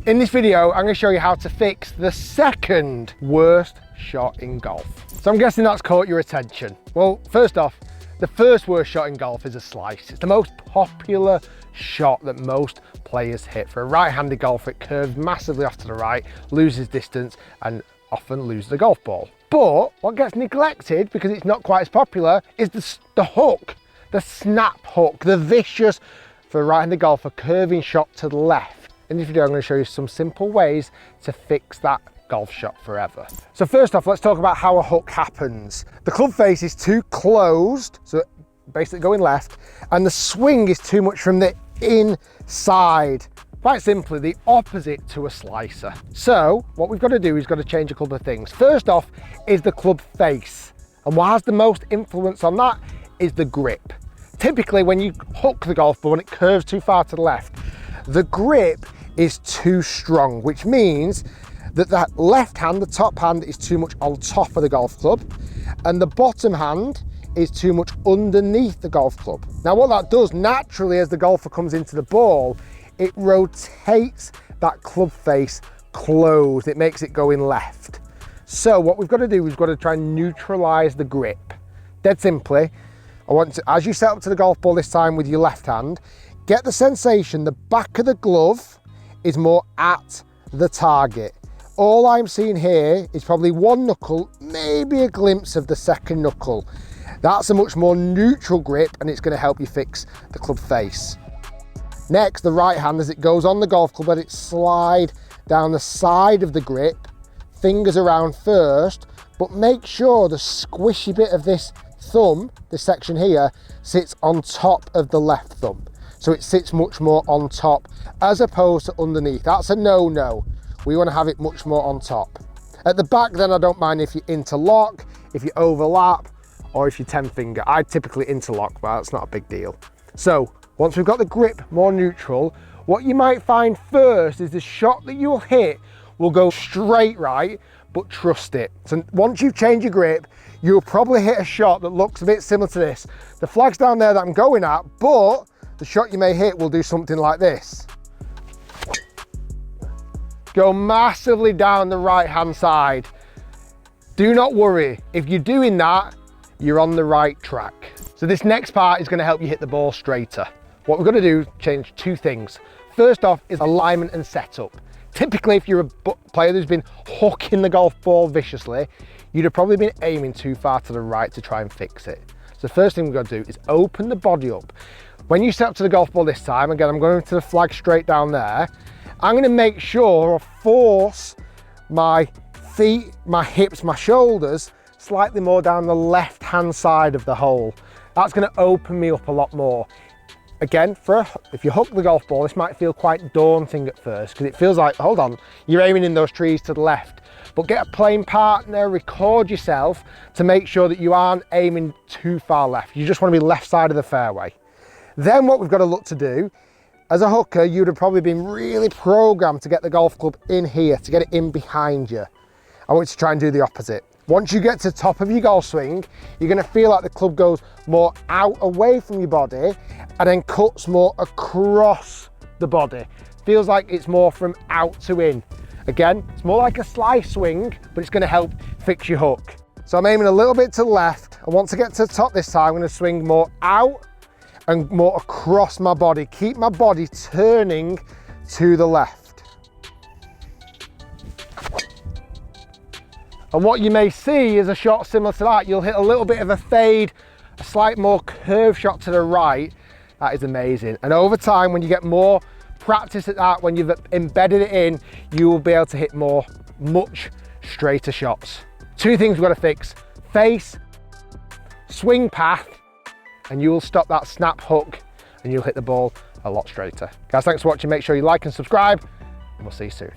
In this video, I'm going to show you how to fix the second worst shot in golf. So I'm guessing that's caught your attention. Well, first off, the first worst shot in golf is a slice. It's the most popular shot that most players hit. For a right-handed golfer, it curves massively off to the right, loses distance, and often loses the golf ball. But what gets neglected, because it's not quite as popular, is the hook, the snap hook, the vicious, for a right-handed golfer, curving shot to the left. In this video, I'm going to show you some simple ways to fix that golf shot forever. So first off, let's talk about how a hook happens. The club face is too closed, so basically going left, and the swing is too much from the inside. Quite simply, the opposite to a slicer. So what we've got to do is got to change a couple of things. First off is the club face. And what has the most influence on that is the grip. Typically, when you hook the golf ball and it curves too far to the left, the grip is too strong, which means that that left hand, the top hand, is too much on top of the golf club, and the bottom hand is too much underneath the golf club. Now what that does naturally as the golfer comes into the ball, it rotates that club face closed. It makes it go in left. So what we've got to do is we've got to try and neutralize the grip. Dead simply, I want to, as you set up to the golf ball this time with your left hand, get the sensation the back of the glove is more at the target. All I'm seeing here is probably one knuckle, maybe a glimpse of the second knuckle. That's a much more neutral grip, and it's going to help you fix the club face. Next, the right hand, as it goes on the golf club, let it slide down the side of the grip, fingers around first, but make sure the squishy bit of this thumb, this section here, sits on top of the left thumb. So it sits much more on top as opposed to underneath. That's a no-no. We want to have it much more on top. At the back then, I don't mind if you interlock, if you overlap, or if you 10 finger. I typically interlock, but that's not a big deal. So once we've got the grip more neutral, what you might find first is the shot that you'll hit will go straight right, but trust it. So once you've changed your grip, you'll probably hit a shot that looks a bit similar to this. The flag's down there that I'm going at, but the shot you may hit will do something like this. Go massively down the right-hand side. Do not worry, if you're doing that, you're on the right track. So this next part is going to help you hit the ball straighter. What we're going to do is change two things. First off is alignment and setup. Typically, if you're a player who's been hooking the golf ball viciously, you'd have probably been aiming too far to the right to try and fix it. So the first thing we've got to do is open the body up. When you set up to the golf ball this time, again, I'm going to the flag straight down there. I'm going to make sure I force my feet, my hips, my shoulders slightly more down the left-hand side of the hole. That's going to open me up a lot more. Again, if you hook the golf ball, this might feel quite daunting at first because it feels like, hold on, you're aiming in those trees to the left. But get a playing partner, record yourself to make sure that you aren't aiming too far left. You just want to be left side of the fairway. Then what we've got to look to do, as a hooker, you'd have probably been really programmed to get the golf club in here, to get it in behind you. I want you to try and do the opposite. Once you get to the top of your golf swing, you're going to feel like the club goes more out away from your body and then cuts more across the body. Feels like it's more from out to in. Again, it's more like a slice swing, but it's going to help fix your hook. So I'm aiming a little bit to the left. And once I get to the top this time, I'm going to swing more out and more across my body. Keep my body turning to the left. And what you may see is a shot similar to that. You'll hit a little bit of a fade, a slight more curved shot to the right. That is amazing. And over time, when you get more practice at that, when you've embedded it in, you will be able to hit much straighter shots. Two things we've got to fix: face, swing path, and you will stop that snap hook and you'll hit the ball a lot straighter. Guys, thanks for watching. Make sure you like and subscribe, and we'll see you soon.